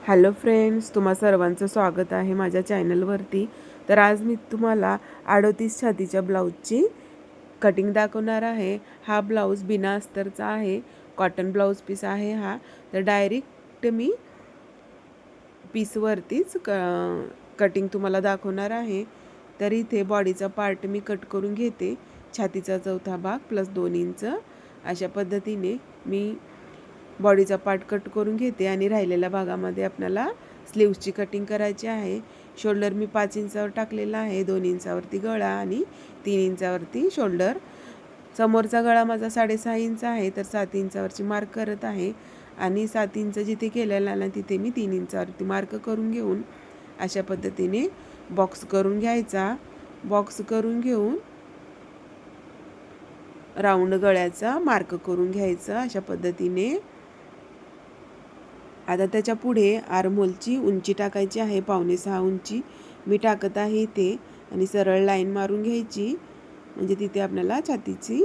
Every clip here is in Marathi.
हॅलो फ्रेंड्स, तुम्हा सर्वांचं स्वागत आहे माझ्या चॅनलवरती. तर आज मी तुम्हाला 38 छातीच्या ब्लाऊजची कटिंग दाखवणार आहे. हा ब्लाऊज बिना अस्तरचा आहे, कॉटन ब्लाऊज पीस आहे हा. तर डायरेक्ट मी पीसवरतीच कटिंग तुम्हाला दाखवणार आहे. तर इथे बॉडीचा पार्ट मी कट करून घेते. छातीचा चौथा भाग प्लस 2 इंच अशा पद्धतीने मी बॉडीचा पार्ट कट करून घेते आणि राहिलेल्या भागामध्ये आपल्याला स्लीव्सची कटिंग करायची आहे. शोल्डर मी 5 इंचावर टाकलेला आहे, 2 इंचावरती गळा आणि 3 इंचावरती शोल्डर. समोरचा गळा माझा 6.5 इंच आहे, तर 7 इंचावरची मार्क करत आहे आणि 7 इंच जिथे केलेला आहे तिथे मी 3 इंचावरती मार्क करून घेऊन अशा पद्धतीने बॉक्स करून घ्यायचा. बॉक्स करून घेऊन राऊंड गळ्याचा मार्क करून घ्यायचा अशा पद्धतीने. आता त्याच्या पुढे आर्महोलची उंची टाकायची आहे, 5.5 उंची मी टाकत आहे इथे आणि सरळ लाईन मारून घ्यायची. म्हणजे तिथे आपल्याला छातीची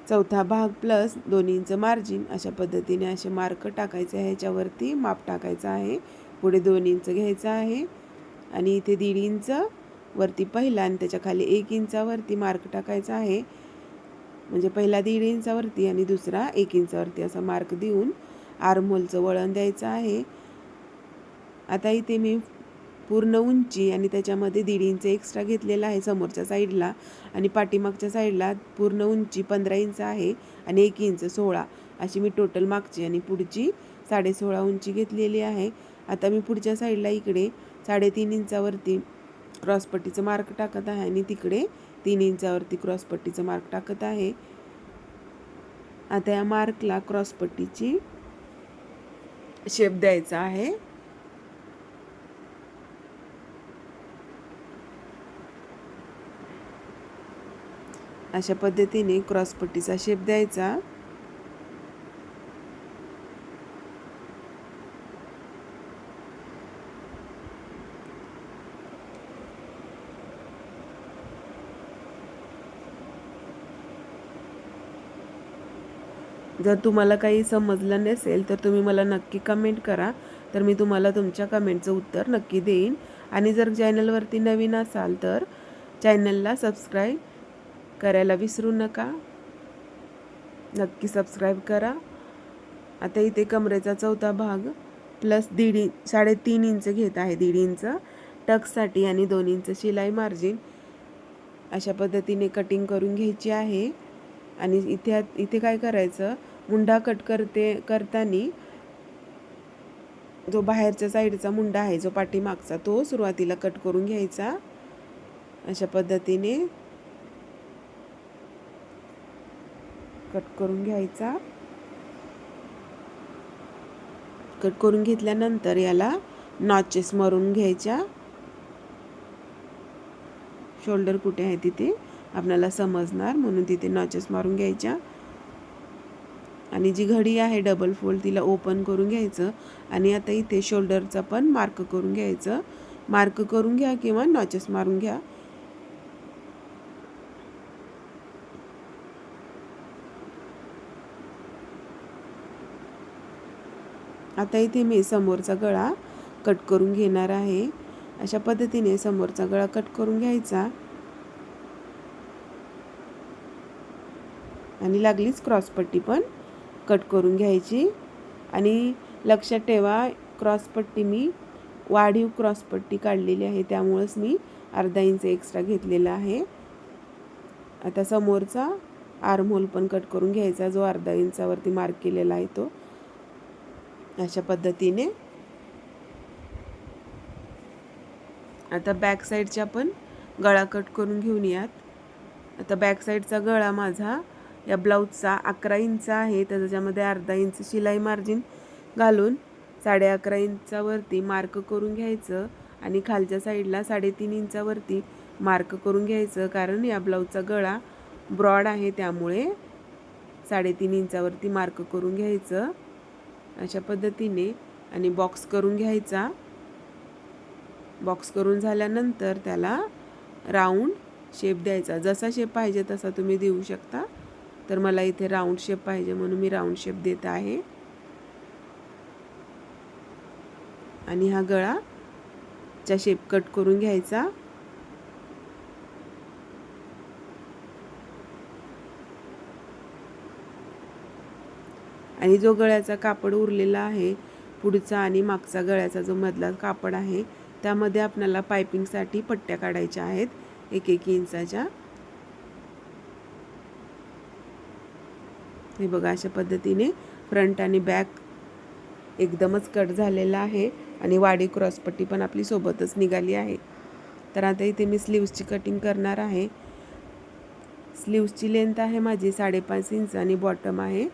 चौथा भाग प्लस 2 इंच मार्जिन अशा पद्धतीने असे मार्क टाकायचे आहे. ह्याच्यावरती माप टाकायचं आहे, पुढे 2 इंच घ्यायचं आहे आणि इथे 1.5 इंच वरती पहिला आणि त्याच्या खाली 1 इंचावरती मार्क टाकायचा आहे. म्हणजे पहिला 1.5 इंचावरती आणि दुसरा 1 इंचावरती असा मार्क देऊन आर्महोलचं वळण द्यायचं आहे. आता इथे मी पूर्ण उंची आणि त्याच्यामध्ये 1.5 इंच एक्स्ट्रा घेतलेला आहे समोरच्या साईडला आणि पाठीमागच्या साईडला पूर्ण उंची 15 इंच आहे आणि 1 इंच 16 अशी मी टोटल मागची आणि पुढची 16.5 उंची घेतलेली आहे. आता मी पुढच्या साईडला इकडे 3.5 इंचावरती क्रॉसपट्टीचं मार्क टाकत आहे आणि तिकडे 3 इंचावरती क्रॉसपट्टीचं मार्क टाकत आहे. आता या मार्कला क्रॉसपट्टीची शेप द्यायचा आहे. अशा पद्धतीने क्रॉसपट्टीचा शेप द्यायचा. जर तुम्हाला काही समजलं नसेल तर तुम्ही मला नक्की कमेंट करा, तर मी तुम्हाला तुमच्या कमेंटचं उत्तर नक्की देईन. आणि जर चॅनलवरती नवीन असाल तर चॅनलला सबस्क्राईब करायला विसरू नका, नक्की सबस्क्राईब करा. आता इथे कमरेचा चौथा भाग प्लस 3.5 इंच घेत आहे, 1.5 इंच टक्ससाठी आणि 2 इंच शिलाई मार्जिन अशा पद्धतीने कटिंग करून घ्यायची आहे. आणि इथे काय करायचं, मुंडा कट करताना जो बाहेरच्या साईडचा मुंडा आहे, जो पाठीमागचा, तो सुरुवातीला कट करून घ्यायचा. अशा पद्धतीने कट करून घ्यायचा. कट करून घेतल्यानंतर याला नॉचेस मारून घ्यायच्या. शोल्डर कुठे आहे तिथे आपल्याला समजणार म्हणून तिथे नॉचेस मारून घ्यायच्या. आणि जी घडी आहे डबल फोल्ड तिला ओपन करून घ्यायचं आणि आता इथे शोल्डरचा पण मार्क करून घ्यायचं. मार्क करून घ्या किंवा नॉचेस मारून घ्या. आता इथे मी समोरचा गळा कट करून घेणार आहे. अशा पद्धतीने समोरचा गळा कट करून घ्यायचा आणि लागलीच क्रॉसपट्टी पण कट करून घ्यायची. आणि लक्षात ठेवा, क्रॉसपट्टी मी वाढीव क्रॉसपट्टी काढलेली आहे, त्यामुळेच मी अर्धा इंच एक्स्ट्रा घेतलेला आहे. आता समोरचा आर्महोल पण कट करून घ्यायचा, जो अर्धा इंचावरती मार्क केलेला आहे तो. अशा पद्धतीने आता बॅक साईडच्या पण गळा कट करून घेऊन यात. आता बॅक साईडचा गळा माझा या ब्लाऊजचा 11 इंच आहे, तर त्याच्यामध्ये अर्धा इंच शिलाई मार्जिन घालून 11.5 इंचावरती मार्क करून घ्यायचं आणि खालच्या साईडला 3.5 इंचावरती मार्क करून घ्यायचं. कारण या ब्लाऊजचा गळा ब्रॉड आहे, त्यामुळे 3.5 इंचावरती मार्क करून घ्यायचं अशा पद्धतीने आणि बॉक्स करून घ्यायचा. बॉक्स करून झाल्यानंतर त्याला राऊंड शेप द्यायचा. जसा शेप पाहिजे तसा तुम्ही देऊ शकता, तर मला इथे राऊंड शेप पाहिजे म्हणून मी राऊंड शेप देत आहे. आणि हा गळा चा शेप कट करून घ्यायचा. आणि जो गळ्याचा कापड उरलेला आहे पुढचा आणि मागचा गळ्याचा जो मधला कापड आहे त्यामध्ये आपल्याला पाइपिंगसाठी पट्ट्या काढायच्या आहेत 1-1 इंचाच्या. हे बघा अशा पद्धतीने फ्रंट आणि बॅक एकदमच कट झालेला आहे आणि वाडी क्रॉसपट्टी पण आपली सोबतच निघाली आहे. तर आता इथे मी स्लीव्सची कटिंग करणार आहे. स्लीव्सची लेंथ आहे माझी 5.5 इंच आणि बॉटम आहे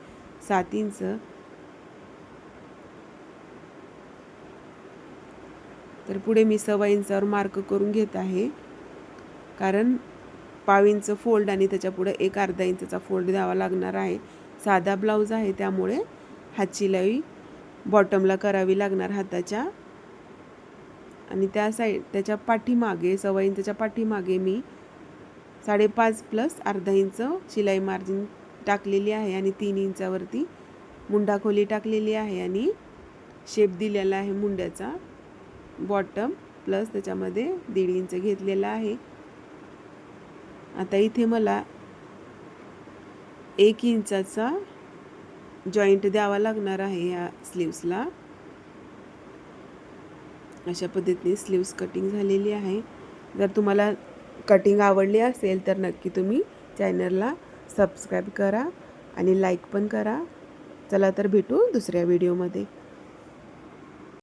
7 इंच. तर पुढे मी 1.25 इंचावर मार्क करून घेत आहे, कारण 1/2 इंच फोल्ड आणि त्याच्या पुढे एक अर्धा इंचचा फोल्ड द्यावा लागणार आहे. साधा ब्लाऊज आहे त्यामुळे हात शिलाई बॉटमला करावी लागणार हाताच्या. आणि त्याच्या पाठीमागे 1.25 इंचच्या पाठीमागे मी 5.5 प्लस अर्धा इंच शिलाई मार्जिन टाकलेली आहे आणि 3 इंचावरती मुंडा खोली टाकलेली आहे आणि शेप दिलेला आहे मुंड्याचा. बॉटम प्लस त्याच्यामध्ये 1.5 इंच घेतलेला आहे. आता इथे मला 1 इंचाचा जॉईंट द्यावा लागणार आहे या स्लीव्सला. अशा पद्धतीने स्लीव्स कटिंग झालेली आहे. जर तुम्हाला कटिंग आवडली असेल तर नक्की तुम्ही चॅनलला सबस्क्राईब करा आणि लाईक पण करा. चला तर भेटू दुसऱ्या व्हिडिओमध्ये.